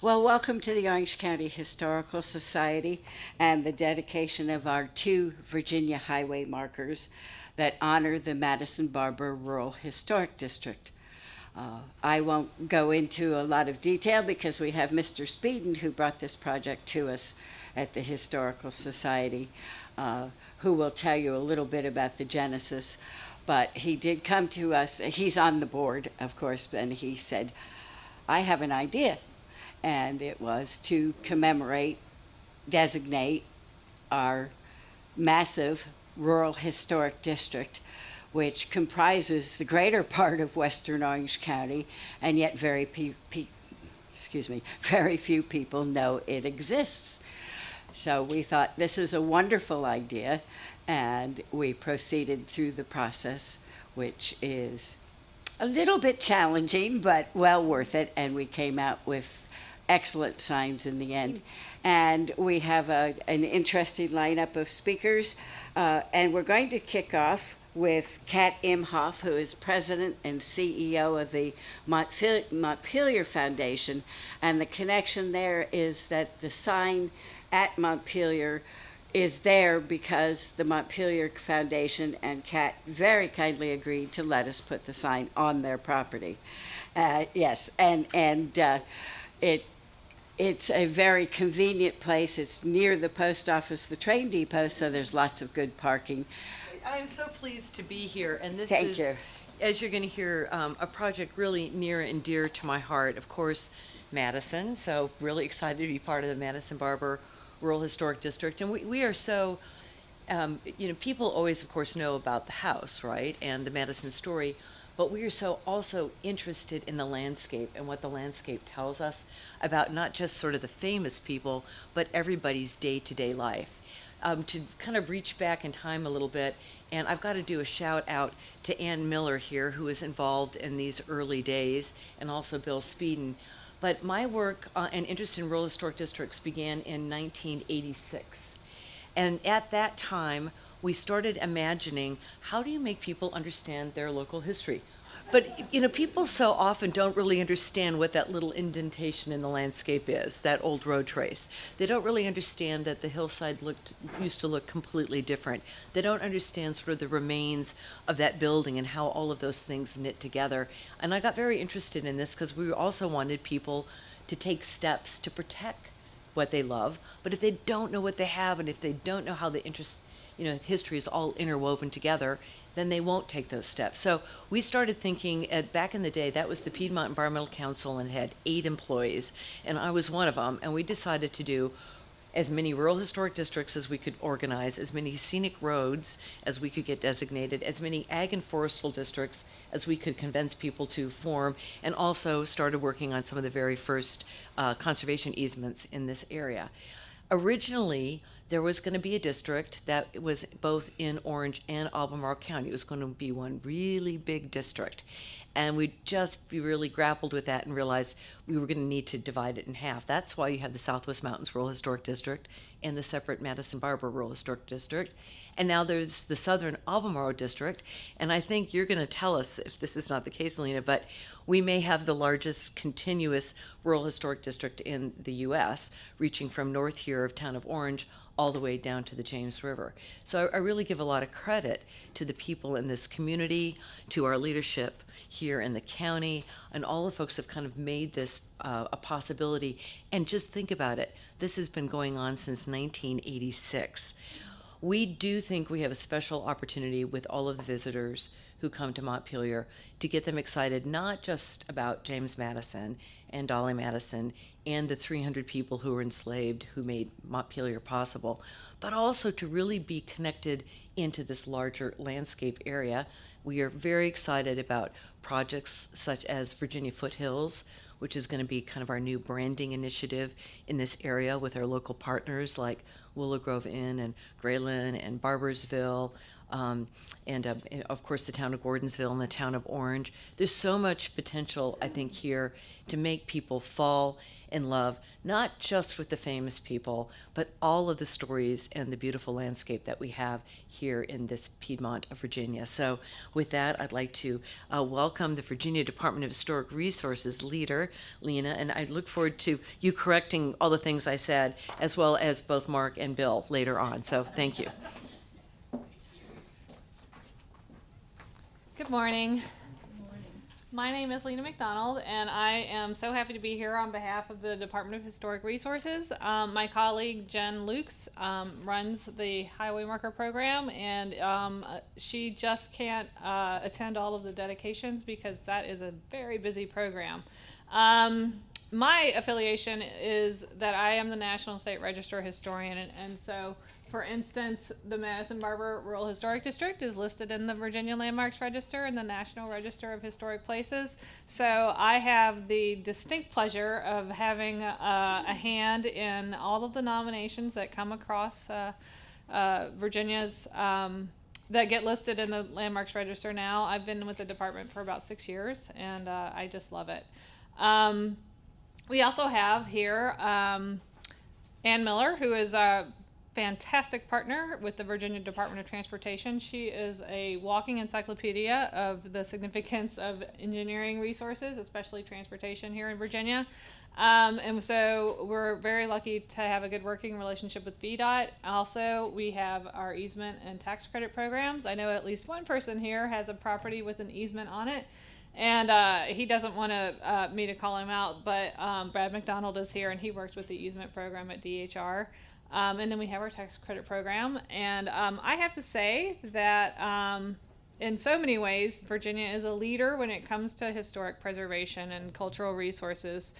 Well, welcome to the Orange County Historical Society and the dedication of our two Virginia highway markers that honor the Madison-Barbour Rural Historic District. I won't go into a lot of detail because we have Mr. Speeden, who brought this project to us at the Historical Society, who will tell you a little bit about the genesis. But he did come to us, he's on the board, of course, and he said, I have an idea. And it was to commemorate, designate our massive rural historic district, which comprises the greater part of western Orange County, and yet very few people know it exists. So we thought this is a wonderful idea, and we proceeded through the process, which is a little bit challenging, but well worth it, and we came out with excellent signs in the end. And we have an interesting lineup of speakers, and we're going to kick off with Kat Imhoff, who is president and CEO of the Montpelier Foundation. And the connection there is that the sign at Montpelier is there because the Montpelier Foundation and Kat very kindly agreed to let us put the sign on their property. Yes, and it's a very convenient place. It's near the post office, the train depot, so there's lots of good parking. I'm so pleased to be here, and this Thank is, you. as you're going to hear, a project really near and dear to my heart. Of course, Madison, so really excited to be part of the Madison-Barbour Rural Historic District. And we are so, people always, of course, know about the house, right, and the Madison story, but we are so also interested in the landscape and what the landscape tells us about not just sort of the famous people, but everybody's day-to-day life. To kind of reach back in time a little bit, and I've got to do a shout out to Ann Miller here, who was involved in these early days, and also Bill Speeden. But my work and interest in rural historic districts began in 1986. And at that time, we started imagining, how do you make people understand their local history? But, people so often don't really understand what that little indentation in the landscape is, that old road trace. They don't really understand that the hillside used to look completely different. They don't understand sort of the remains of that building and how all of those things knit together. And I got very interested in this because we also wanted people to take steps to protect what they love. But if they don't know what they have, and if they don't know how the history is all interwoven together, then they won't take those steps. So we started thinking back in the day, that was the Piedmont Environmental Council, and had 8 employees, and I was one of them. And we decided to do as many rural historic districts as we could organize, as many scenic roads as we could get designated, as many ag and forestal districts as we could convince people to form, and also started working on some of the very first conservation easements in this area. Originally, there was going to be a district that was both in Orange and Albemarle County. It was going to be one really big district. And we really grappled with that and realized we were going to need to divide it in half. That's why you have the Southwest Mountains Rural Historic District and the separate Madison-Barbour Rural Historic District. And now there's the Southern Albemarle District. And I think you're going to tell us if this is not the case, Lena, but we may have the largest continuous rural historic district in the U.S., reaching from north here of town of Orange all the way down to the James River. So I really give a lot of credit to the people in this community, to our leadership here in the county, and all the folks have kind of made this a possibility. And just think about it. This has been going on since 1986. We do think we have a special opportunity with all of the visitors who come to Montpelier to get them excited, not just about James Madison and Dolly Madison and the 300 people who were enslaved who made Montpelier possible, but also to really be connected into this larger landscape area. We are very excited about projects such as Virginia Foothills, which is going to be kind of our new branding initiative in this area with our local partners like Willow Grove Inn and Grayland and Barbersville, and of course the town of Gordonsville and the town of Orange. There's so much potential, I think, here to make people fall in love, not just with the famous people, but all of the stories and the beautiful landscape that we have here in this Piedmont of Virginia. So with that, I'd like to welcome the Virginia Department of Historic Resources leader, Lena, and I look forward to you correcting all the things I said, as well as both Mark and Bill later on. So thank you. Good morning. My name is Lena McDonald, and I am so happy to be here on behalf of the Department of Historic Resources. My colleague Jen Lukes runs the Highway Marker Program, and she just can't attend all of the dedications because that is a very busy program. My affiliation is that I am the National State Register historian, and so, for instance, the Madison-Barbour Rural Historic District is listed in the Virginia Landmarks Register and the National Register of Historic Places. So I have the distinct pleasure of having a hand in all of the nominations that come across Virginia's that get listed in the Landmarks Register now. I've been with the department for about 6 years, and I just love it. We also have here Ann Miller, who is a fantastic partner with the Virginia Department of Transportation. She is a walking encyclopedia of the significance of engineering resources, especially transportation here in Virginia. And so we're very lucky to have a good working relationship with VDOT. Also, we have our easement and tax credit programs. I know at least one person here has a property with an easement on it. And he doesn't want me to call him out, but Brad McDonald is here, and he works with the easement program at DHR. And then we have our tax credit program. And I have to say that in so many ways, Virginia is a leader when it comes to historic preservation and cultural resources.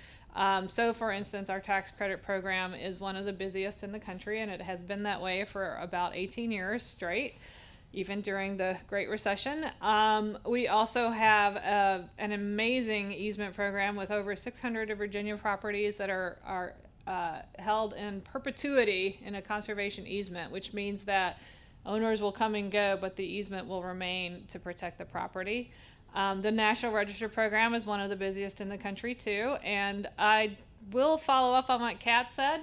So, for instance, our tax credit program is one of the busiest in the country, and it has been that way for about 18 years straight, even during the Great Recession. We also have an amazing easement program with over 600 of Virginia properties that are held in perpetuity in a conservation easement, which means that owners will come and go, but the easement will remain to protect the property. The National Register program is one of the busiest in the country too, and I will follow up on what Kat said.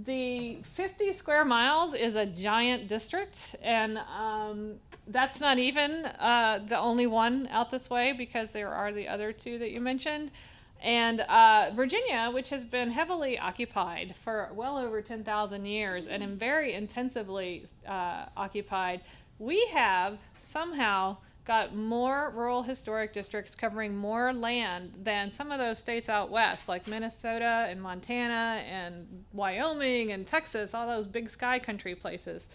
The 50 square miles is a giant district, and that's not even the only one out this way, because there are the other two that you mentioned. And Virginia, which has been heavily occupied for well over 10,000 years and very intensively occupied, we have somehow got more rural historic districts covering more land than some of those states out west, like Minnesota and Montana and Wyoming and Texas, all those big sky country places,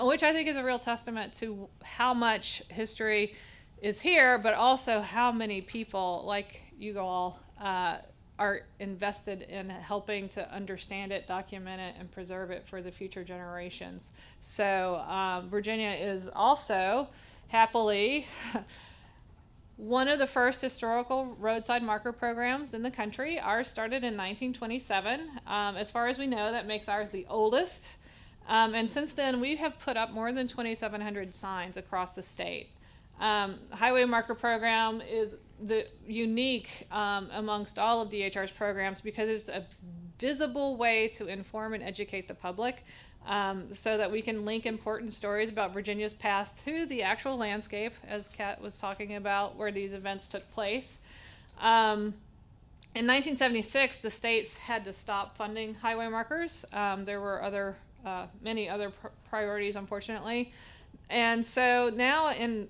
which I think is a real testament to how much history is here, but also how many people like you all are invested in helping to understand it, document it, and preserve it for the future generations. So Virginia is also happily one of the first historical roadside marker programs in the country. Ours started in 1927. As far as we know, that makes ours the oldest. And since then, we have put up more than 2,700 signs across the state. Highway Marker Program is the unique amongst all of DHR's programs because it's a visible way to inform and educate the public, so that we can link important stories about Virginia's past to the actual landscape, as Kat was talking about, where these events took place. In 1976, the states had to stop funding highway markers. There were many other priorities, unfortunately. And so now in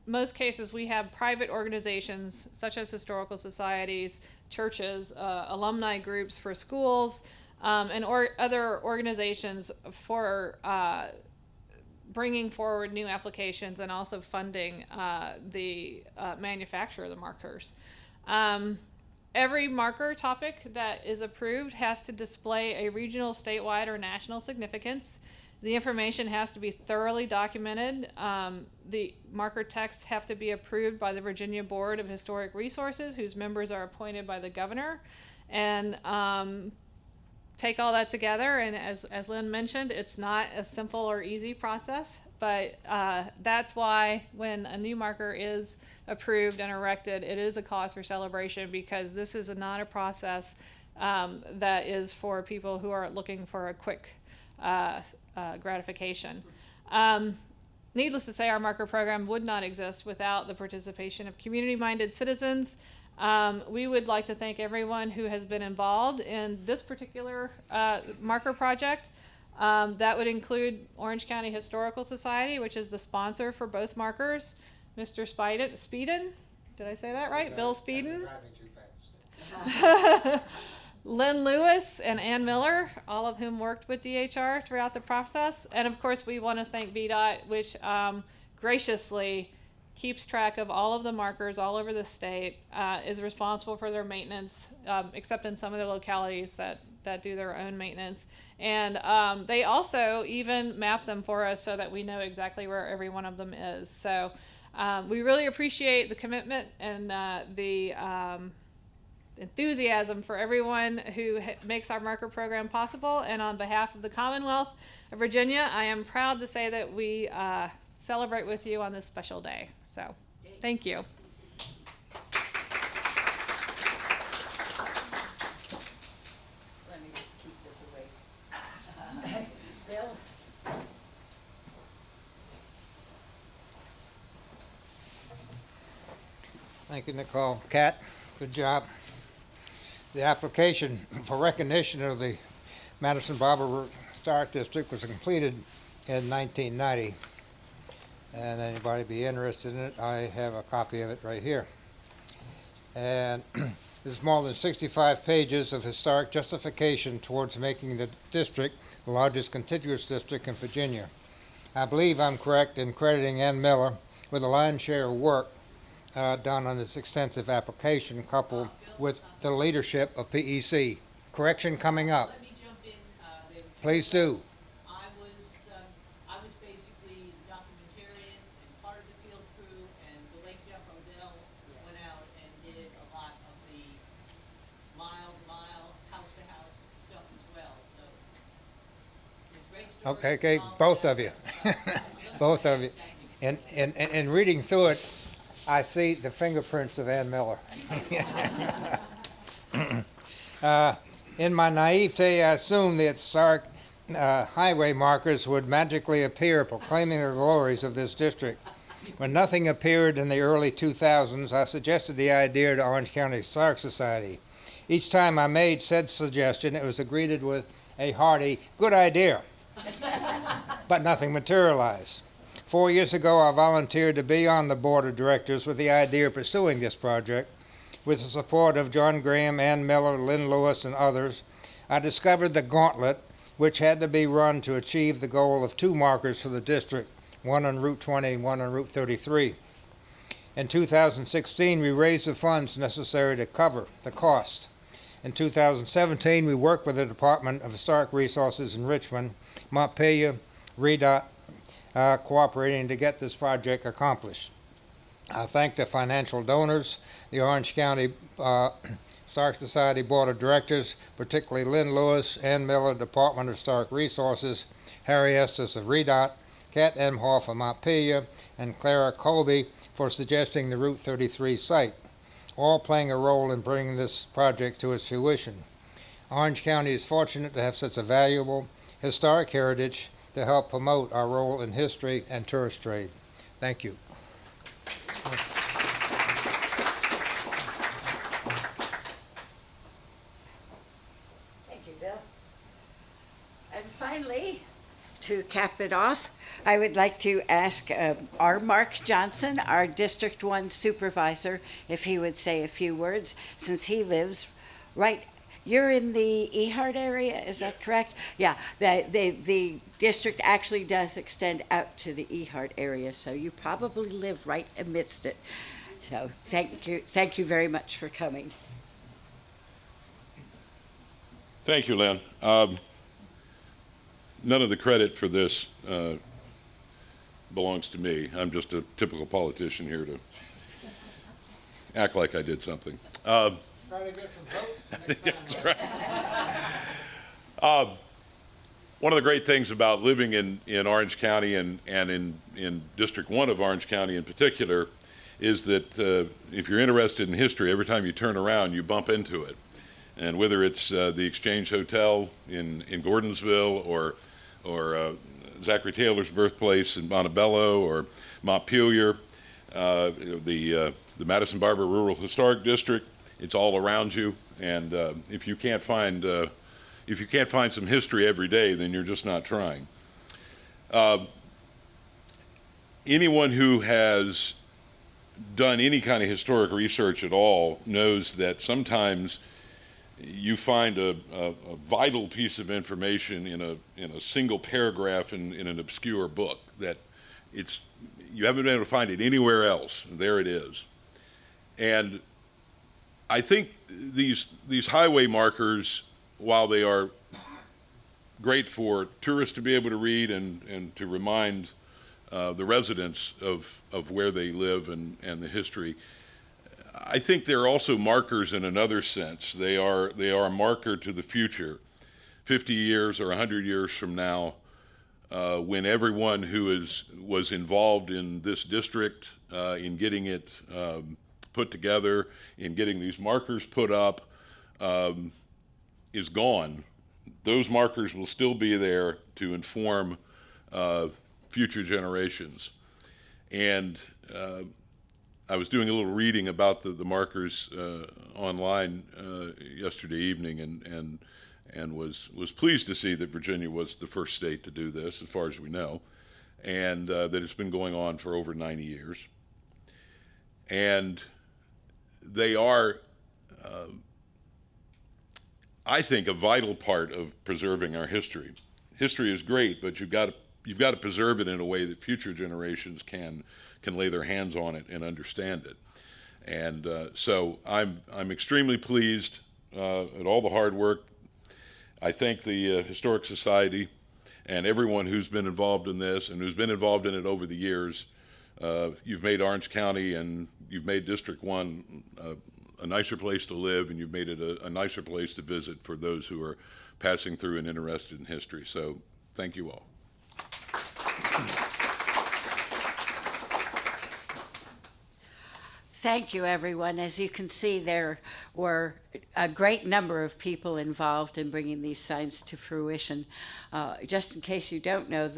most cases, we have private organizations such as historical societies, churches, alumni groups for schools, and other organizations for bringing forward new applications and also funding the manufacture of the markers. Every marker topic that is approved has to display a regional, statewide, or national significance. The information has to be thoroughly documented. The marker texts have to be approved by the Virginia Board of Historic Resources, whose members are appointed by the governor. And take all that together, and as Lynn mentioned, it's not a simple or easy process, but that's why when a new marker is approved and erected, it is a cause for celebration, because this is not a process that is for people who are looking for a quick gratification. Needless to say, our marker program would not exist without the participation of community-minded citizens. We would like to thank everyone who has been involved in this particular marker project. That would include Orange County Historical Society, which is the sponsor for both markers. Mr. Speeden, did I say that right? Bill Speeden. Lynn Lewis and Ann Miller, all of whom worked with DHR throughout the process. And of course, we want to thank VDOT, which graciously keeps track of all of the markers all over the state, is responsible for their maintenance, except in some of the localities that do their own maintenance. And they also even map them for us so that we know exactly where every one of them is. So we really appreciate the commitment and the enthusiasm for everyone who makes our marker program possible. And on behalf of the Commonwealth of Virginia, I am proud to say that we celebrate with you on this special day. So thank you. Let me just keep this away. Bill? Thank you, Nicole. Kat, good job. The application for recognition of the Madison-Barbour Historic District was completed in 1990. And anybody be interested in it, I have a copy of it right here. And this is more than 65 pages of historic justification towards making the district the largest contiguous district in Virginia. I believe I'm correct in crediting Ann Miller with a lion's share of work done on this extensive application, coupled with the leadership of PEC. Correction coming up. Let me jump in. Please do. I was basically the documentarian and part of the field crew, and the late Jeff Odell went out and did a lot of the mile, house-to-house stuff as well. So it's great story. Okay, both of you. Both of you. And reading through it, I see the fingerprints of Ann Miller. In my naivete, I assumed the historic highway markers would magically appear proclaiming the glories of this district. When nothing appeared in the early 2000s, I suggested the idea to Orange County Historic Society. Each time I made said suggestion, it was greeted with a hearty, good idea, but nothing materialized. 4 years ago, I volunteered to be on the board of directors with the idea of pursuing this project. With the support of John Graham, Ann Miller, Lynn Lewis, and others, I discovered the gauntlet which had to be run to achieve the goal of 2 markers for the district, one on Route 20 and one on Route 33. In 2016, we raised the funds necessary to cover the cost. In 2017, we worked with the Department of Historic Resources in Richmond, Montpelier, REDOT, cooperating to get this project accomplished. I thank the financial donors, the Orange County Historic Society Board of Directors, particularly Lynn Lewis, Ann Miller, Department of Historic Resources, Harry Estes of REDOT, Kat Emhoff of Montpelier, and Clara Colby for suggesting the Route 33 site, all playing a role in bringing this project to its fruition. Orange County is fortunate to have such a valuable historic heritage to help promote our role in history and tourist trade. Thank you. Thank you, Bill. And finally, to cap it off, I would like to ask our Mark Johnson, our District 1 supervisor, if he would say a few words, since he lives right. You're in the Ehart area, is that correct? Yeah, the district actually does extend out to the Ehart area, so you probably live right amidst it. So thank you very much for coming. Thank you, Lynn. None of the credit for this belongs to me. I'm just a typical politician here to act like I did something. Try to get some votes next time. That's right. One of the great things about living in Orange County and in District 1 of Orange County in particular is that if you're interested in history, every time you turn around, you bump into it. And whether it's the Exchange Hotel in Gordonsville or Zachary Taylor's birthplace in Montebello or Montpelier, the Madison-Barbour Rural Historic District, it's all around you. And if you can't find some history every day, then you're just not trying. Anyone who has done any kind of historic research at all knows that sometimes you find a vital piece of information in a single paragraph in an obscure book that you haven't been able to find it anywhere else. There it is. And I think these highway markers, while they are great for tourists to be able to read and to remind the residents of where they live and the history, I think they're also markers in another sense. They are a marker to the future, 50 years or 100 years from now, when everyone who was involved in this district, in getting it put together, in getting these markers put up, is gone. Those markers will still be there to inform future generations. And I was doing a little reading about the markers online yesterday evening, and was pleased to see that Virginia was the first state to do this, as far as we know, and that it's been going on for over 90 years. And they are, I think, a vital part of preserving our history. History is great, but you've got to preserve it in a way that future generations can lay their hands on it and understand it. And so I'm extremely pleased at all the hard work. I thank the Historic Society and everyone who's been involved in this and who's been involved in it over the years. You've made Orange County and you've made District 1 a nicer place to live, and you've made it a nicer place to visit for those who are passing through and interested in history. So thank you all. Thank you, everyone. As you can see, there were a great number of people involved in bringing these signs to fruition. Just in case you don't know,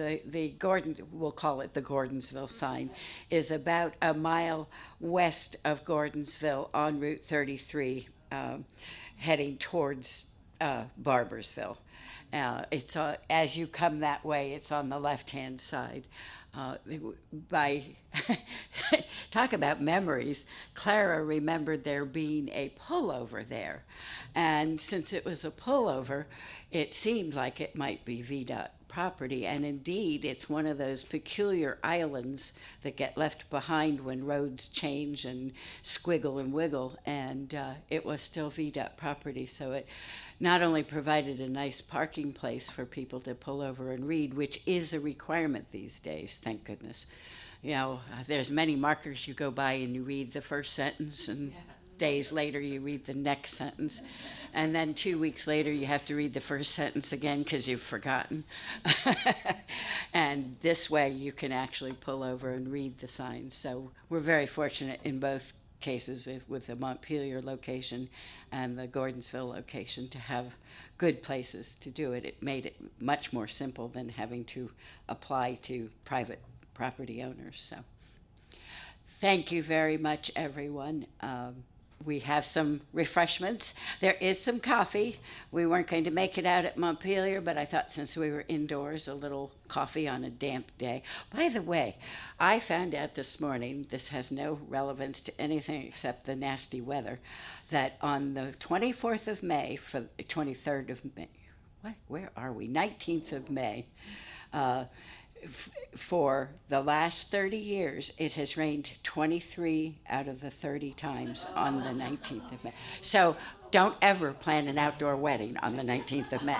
we'll call it the Gordonsville sign, is about a mile west of Gordonsville on Route 33, heading towards Barborsville. It's as you come that way, it's on the left-hand side. Talk about memories. Clara remembered there being a pullover there, and since it was a pullover, it seemed like it might be VDOT property, and indeed it's one of those peculiar islands that get left behind when roads change and squiggle and wiggle, and it was still VDOT property, so it not only provided a nice parking place for people to pull over and read, which is a requirement these days, thank goodness. You know, there's many markers you go by and you read the first sentence, and days later you read the next sentence, and then 2 weeks later you have to read the first sentence again because you've forgotten. And this way you can actually pull over and read the signs. So we're very fortunate in both cases with the Montpelier location and the Gordonsville location to have good places to do it. It made it much more simple than having to apply to private property owners. So thank you very much, everyone. We have some refreshments. There is some coffee. We weren't going to make it out at Montpelier, but I thought since we were indoors, a little coffee on a damp day. By the way, I found out this morning, this has no relevance to anything except the nasty weather, that on the 24th of May, for the 23rd of May, where are we? 19th of May, for the last 30 years, it has rained 23 out of the 30 times on the 19th of May. So don't ever plan an outdoor wedding on the 19th of May.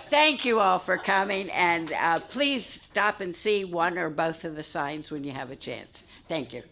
Thank you all for coming, and please stop and see one or both of the signs when you have a chance. Thank you.